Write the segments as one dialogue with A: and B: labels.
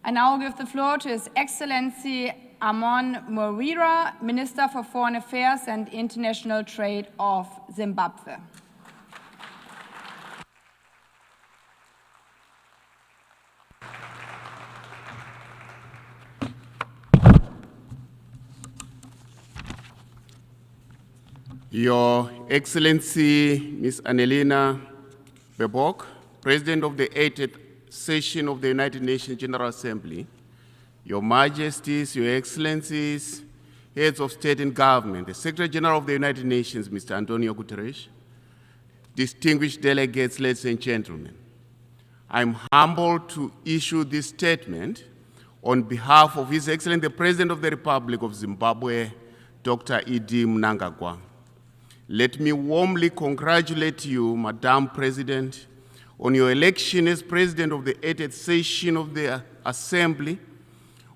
A: I now give the floor to His Excellency Amon Murwira, Minister for Foreign Affairs and International Trade of Zimbabwe.
B: Your Excellency, Ms. Annelina Baerbock, President of the 80th Session of the United Nations General Assembly, Your Majesties, Your Excellencies, Heads of State and Government, the Secretary General of the United Nations, Mr. Antonio Guterres, distinguished delegates, ladies and gentlemen, I'm humbled to issue this statement on behalf of His Excellency, the President of the Republic of Zimbabwe, Dr. Edi Mnangagwa. Let me warmly congratulate you, Madam President, on your election as President of the 80th Session of the Assembly.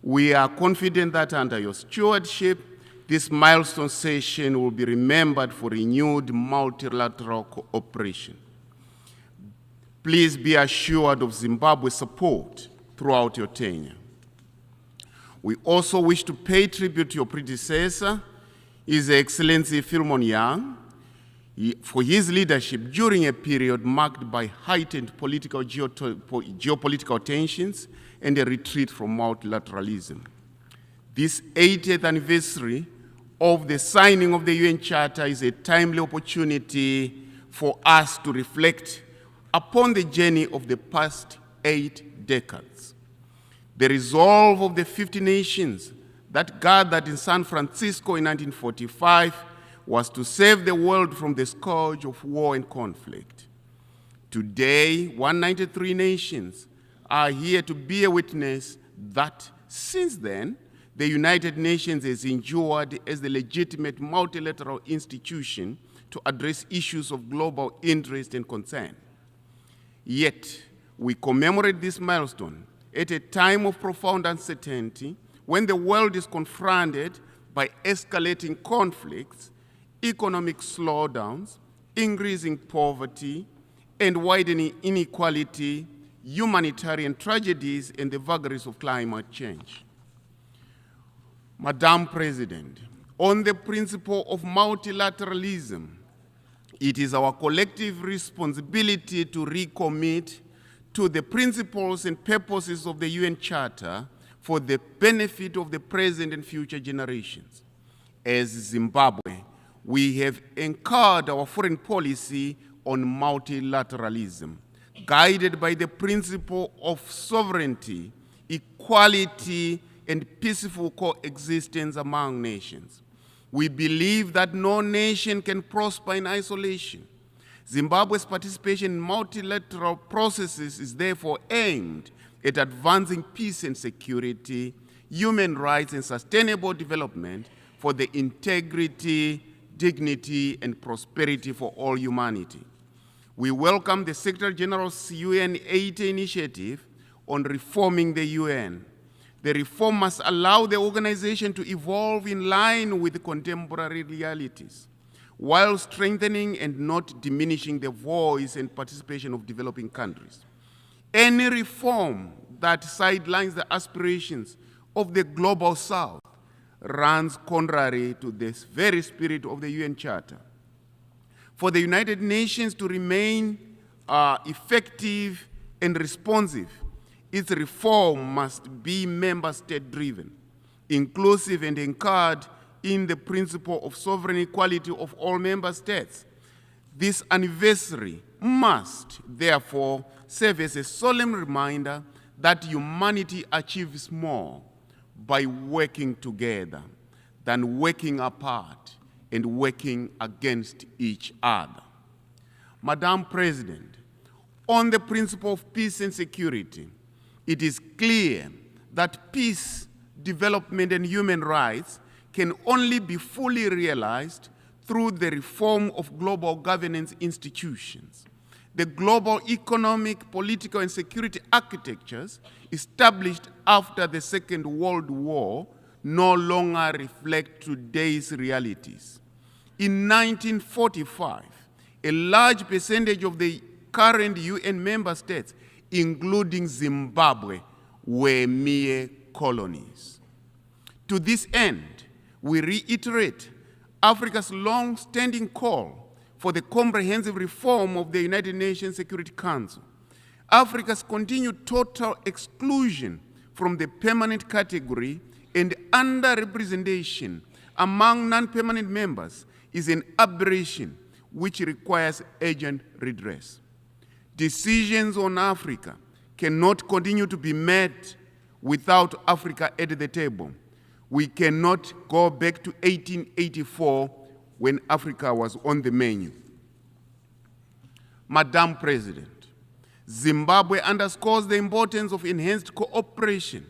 B: We are confident that under your stewardship, this milestone session will be remembered for renewed multilateral cooperation. Please be assured of Zimbabwe's support throughout your tenure. We also wish to pay tribute to your predecessor, His Excellency Philemon Young, for his leadership during a period marked by heightened geopolitical tensions and a retreat from multilateralism. This 80th anniversary of the signing of the UN Charter is a timely opportunity for us to reflect upon the journey of the past 8 decades. The resolve of the 50 nations that gathered in San Francisco in 1945 was to save the world from the scourge of war and conflict. Today, 193 nations are here to be a witness that since then, the United Nations has endured as the legitimate multilateral institution to address issues of global interest and concern. Yet, we commemorate this milestone at a time of profound uncertainty when the world is confronted by escalating conflicts, economic slowdowns, increasing poverty, and widening inequality, humanitarian tragedies, and the vagaries of climate change. Madam President, on the principle of multilateralism, it is our collective responsibility to recommit to the principles and purposes of the UN Charter for the benefit of the present and future generations. As Zimbabwe, we have anchored our foreign policy on multilateralism, guided by the principle of sovereignty, equality, and peaceful coexistence among nations. We believe that no nation can prosper in isolation. Zimbabwe's participation in multilateral processes is therefore aimed at advancing peace and security, human rights, and sustainable development for the integrity, dignity, and prosperity for all humanity. We welcome the Secretary General's UN 80 initiative on reforming the UN. The reform must allow the organization to evolve in line with contemporary realities, while strengthening and not diminishing the voice and participation of developing countries. Any reform that sidelines the aspirations of the global South runs contrary to this very spirit of the UN Charter. For the United Nations to remain effective and responsive, its reform must be member state driven, inclusive and anchored in the principle of sovereign equality of all member states. This anniversary must, therefore, serve as a solemn reminder that humanity achieves more by working together than working apart and working against each other. Madam President, on the principle of peace and security, it is clear that peace, development, and human rights can only be fully realized through the reform of global governance institutions. The global economic, political, and security architectures established after the Second World War no longer reflect today's realities. In 1945, a large percentage of the current UN member states, including Zimbabwe, were mere colonies. To this end, we reiterate Africa's long-standing call for the comprehensive reform of the United Nations Security Council. Africa's continued total exclusion from the permanent category and underrepresentation among non-permanent members is an aberration which requires urgent redress. Decisions on Africa cannot continue to be made without Africa at the table. We cannot go back to 1884 when Africa was on the menu. Madam President, Zimbabwe underscores the importance of enhanced cooperation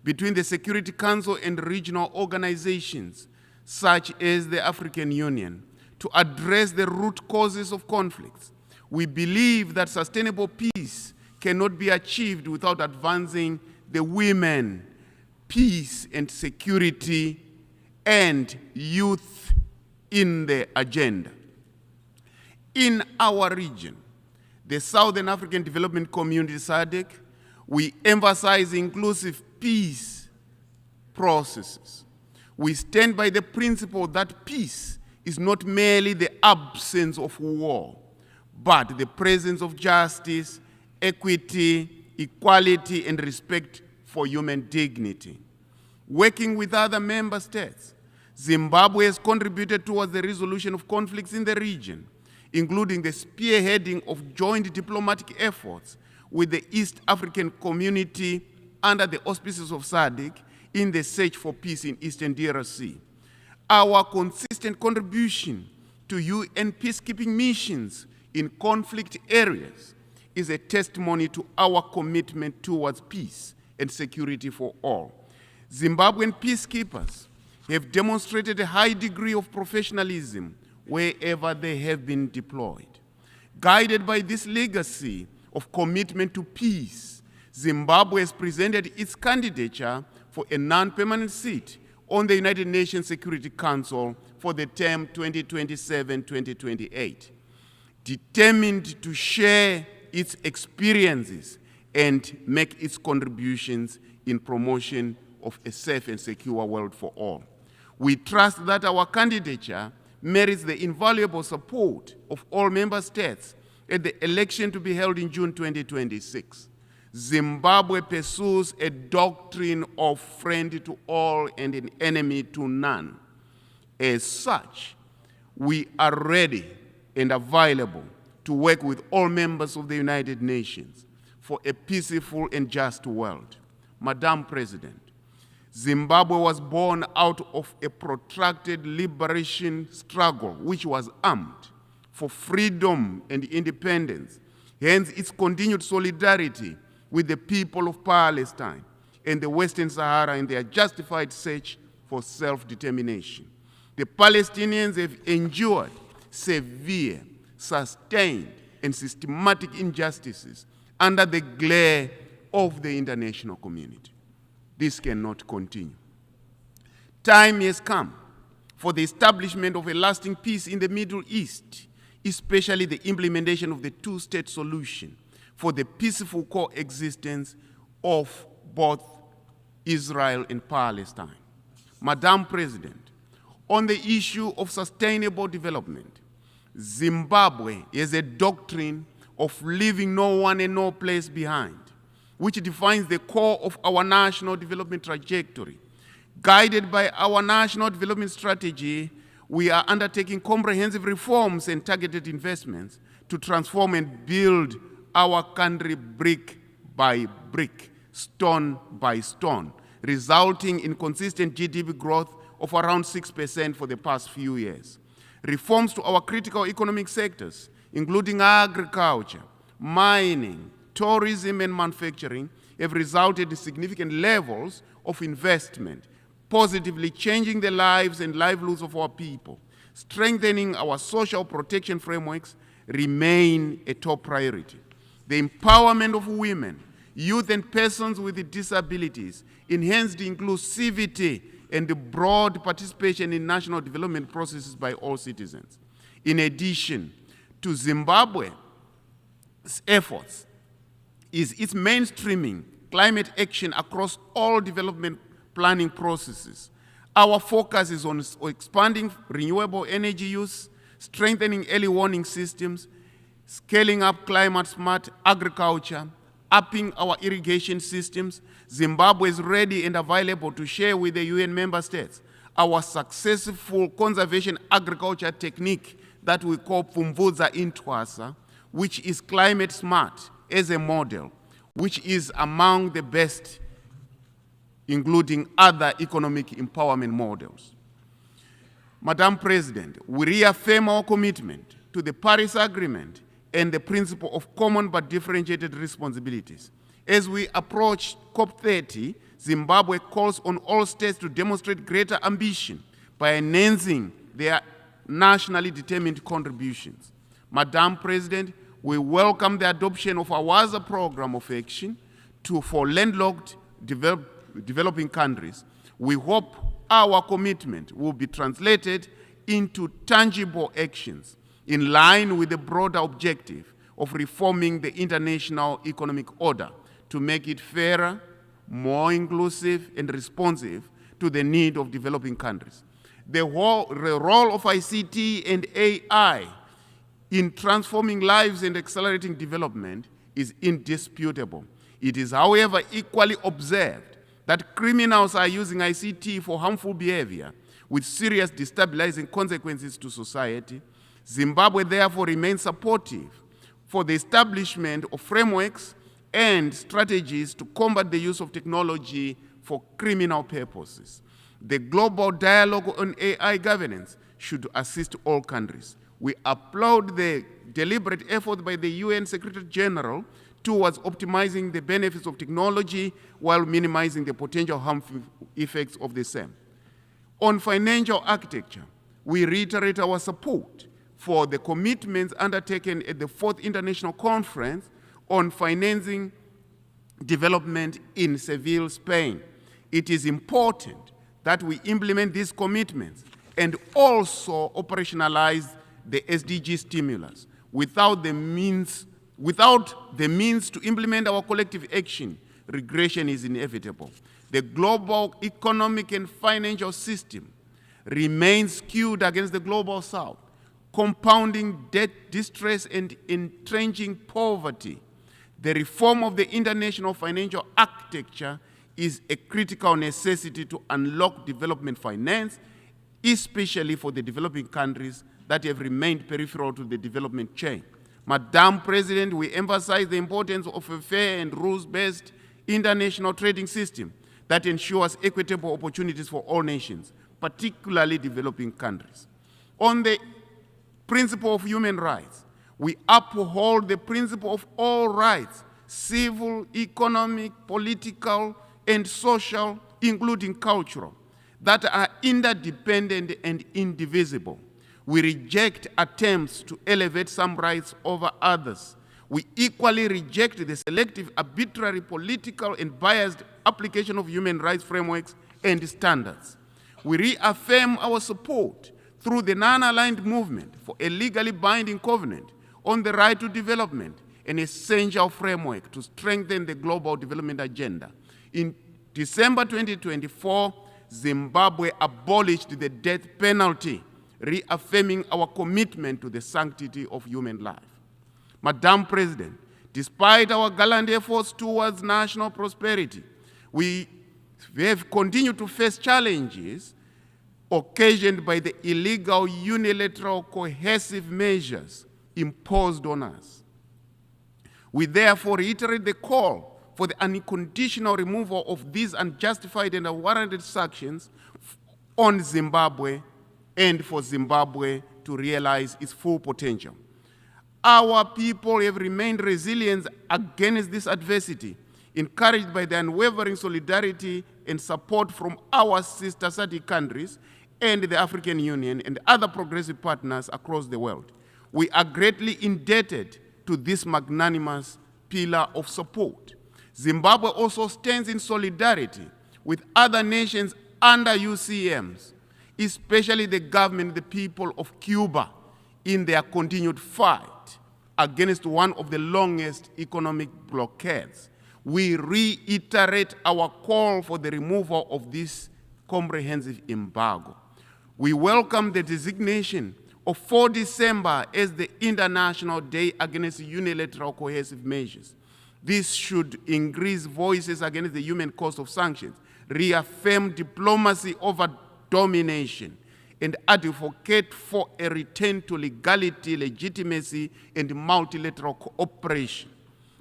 B: between the Security Council and regional organizations, such as the African Union, to address the root causes of conflicts. We believe that sustainable peace cannot be achieved without advancing the women, peace and security, and youth in the agenda. In our region, the Southern African Development Community, SADC, we emphasize inclusive peace processes. We stand by the principle that peace is not merely the absence of war, but the presence of justice, equity, equality, and respect for human dignity. Working with other member states, Zimbabwe has contributed towards the resolution of conflicts in the region, including the spearheading of joint diplomatic efforts with the East African Community under the auspices of SADC in the search for peace in Eastern DRC. Our consistent contribution to UN peacekeeping missions in conflict areas is a testimony to our commitment towards peace and security for all. Zimbabwean peacekeepers have demonstrated a high degree of professionalism wherever they have been deployed. Guided by this legacy of commitment to peace, Zimbabwe has presented its candidature for a non-permanent seat on the United Nations Security Council for the term 2027-2028, determined to share its experiences and make its contributions in promotion of a safe and secure world for all. We trust that our candidature merits the invaluable support of all member states at the election to be held in June 2026. Zimbabwe pursues a doctrine of friend to all and an enemy to none. As such, we are ready and available to work with all members of the United Nations for a peaceful and just world. Madam President, Zimbabwe was born out of a protracted liberation struggle which was armed for freedom and independence, hence its continued solidarity with the people of Palestine and the Western Sahara in their justified search for self-determination. The Palestinians have endured severe, sustained, and systematic injustices under the glare of the international community. This cannot continue. Time has come for the establishment of a lasting peace in the Middle East, especially the implementation of the two-state solution for the peaceful coexistence of both Israel and Palestine. Madam President, on the issue of sustainable development, Zimbabwe has a doctrine of leaving no one and no place behind, which defines the core of our national development trajectory. Guided by our national development strategy, we are undertaking comprehensive reforms and targeted investments to transform and build our country brick by brick, stone by stone, resulting in consistent GDP growth of around 6% for the past few years. Reforms to our critical economic sectors, including agriculture, mining, tourism, and manufacturing, have resulted in significant levels of investment, positively changing the lives and livelihoods of our people. Strengthening our social protection frameworks remain a top priority. The empowerment of women, youth, and persons with disabilities, enhanced inclusivity, and the broad participation in national development processes by all citizens. In addition to Zimbabwe's efforts, is its mainstreaming climate action across all development planning processes. Our focus is on expanding renewable energy use, strengthening early warning systems, scaling up climate-smart agriculture, upping our irrigation systems. Zimbabwe is ready and available to share with the UN member states our successful conservation agriculture technique that we call Pfumvudza Intwasa, which is climate smart as a model, which is among the best, including other economic empowerment models. Madam President, we reaffirm our commitment to the Paris Agreement and the principle of common but differentiated responsibilities. As we approach COP30, Zimbabwe calls on all states to demonstrate greater ambition by enhancing their nationally determined contributions. Madam President, we welcome the adoption of our WAZA program of action for landlocked developing countries. We hope our commitment will be translated into tangible actions in line with the broader objective of reforming the international economic order to make it fairer, more inclusive, and responsive to the need of developing countries. The role of ICT and AI in transforming lives and accelerating development is indisputable. It is, however, equally observed that criminals are using ICT for harmful behavior with serious destabilizing consequences to society. Zimbabwe therefore remains supportive for the establishment of frameworks and strategies to combat the use of technology for criminal purposes. The global dialogue on AI governance should assist all countries. We applaud the deliberate effort by the UN Secretary General towards optimizing the benefits of technology while minimizing the potential harmful effects of the same. On financial architecture, we reiterate our support for the commitments undertaken at the 4th International Conference on Financing Development in Seville, Spain. It is important that we implement these commitments and also operationalize the SDG stimulus. Without the means to implement our collective action, regression is inevitable. The global economic and financial system remains skewed against the global south, compounding debt distress and entrenching poverty. The reform of the international financial architecture is a critical necessity to unlock development finance, especially for the developing countries that have remained peripheral to the development chain. Madam President, we emphasize the importance of a fair and rules-based international trading system that ensures equitable opportunities for all nations, particularly developing countries. On the principle of human rights, we uphold the principle of all rights, civil, economic, political, and social, including cultural, that are interdependent and indivisible. We reject attempts to elevate some rights over others. We equally reject the selective, arbitrary, political, and biased application of human rights frameworks and standards. We reaffirm our support through the non-aligned movement for a legally binding covenant on the right to development, an essential framework to strengthen the global development agenda. In December 2024, Zimbabwe abolished the death penalty, reaffirming our commitment to the sanctity of human life. Madam President, despite our gallant efforts towards national prosperity, we have continued to face challenges occasioned by the illegal, unilateral, coercive measures imposed on us. We therefore reiterate the call for the unconditional removal of these unjustified and unwarranted sanctions on Zimbabwe and for Zimbabwe to realize its full potential. Our people have remained resilient against this adversity, encouraged by the unwavering solidarity and support from our sister SADC countries and the African Union and other progressive partners across the world. We are greatly indebted to this magnanimous pillar of support. Zimbabwe also stands in solidarity with other nations under UCMs, especially the government and the people of Cuba in their continued fight against one of the longest economic blockades. we reiterate our call for the removal of this comprehensive embargo. We welcome the designation of 4 December as the International Day Against Unilateral Coercive Measures. This should increase voices against the human cost of sanctions, reaffirm diplomacy over domination, and advocate for a return to legality, legitimacy, and multilateral cooperation.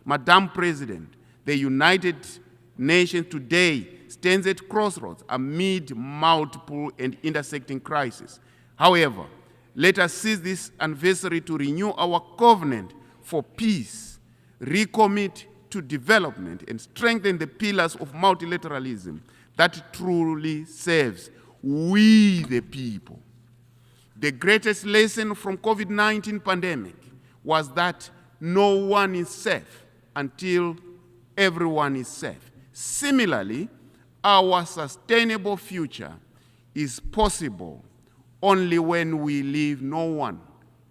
B: Madam President, the United Nations today stands at crossroads amid multiple and intersecting crises. However, let us seize this anniversary to renew our covenant for peace, recommit to development, and strengthen the pillars of multilateralism that truly serves we the people. The greatest lesson from COVID-19 pandemic was that no one is safe until everyone is safe. Similarly, our sustainable future is possible only when we leave no one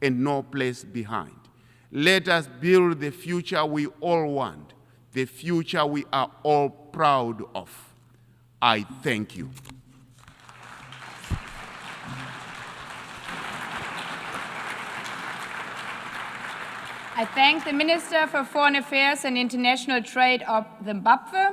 B: and no place behind. Let us build the future we all want, the future we are all proud of. I thank you.
A: I thank the Minister for Foreign Affairs and International Trade of Zimbabwe.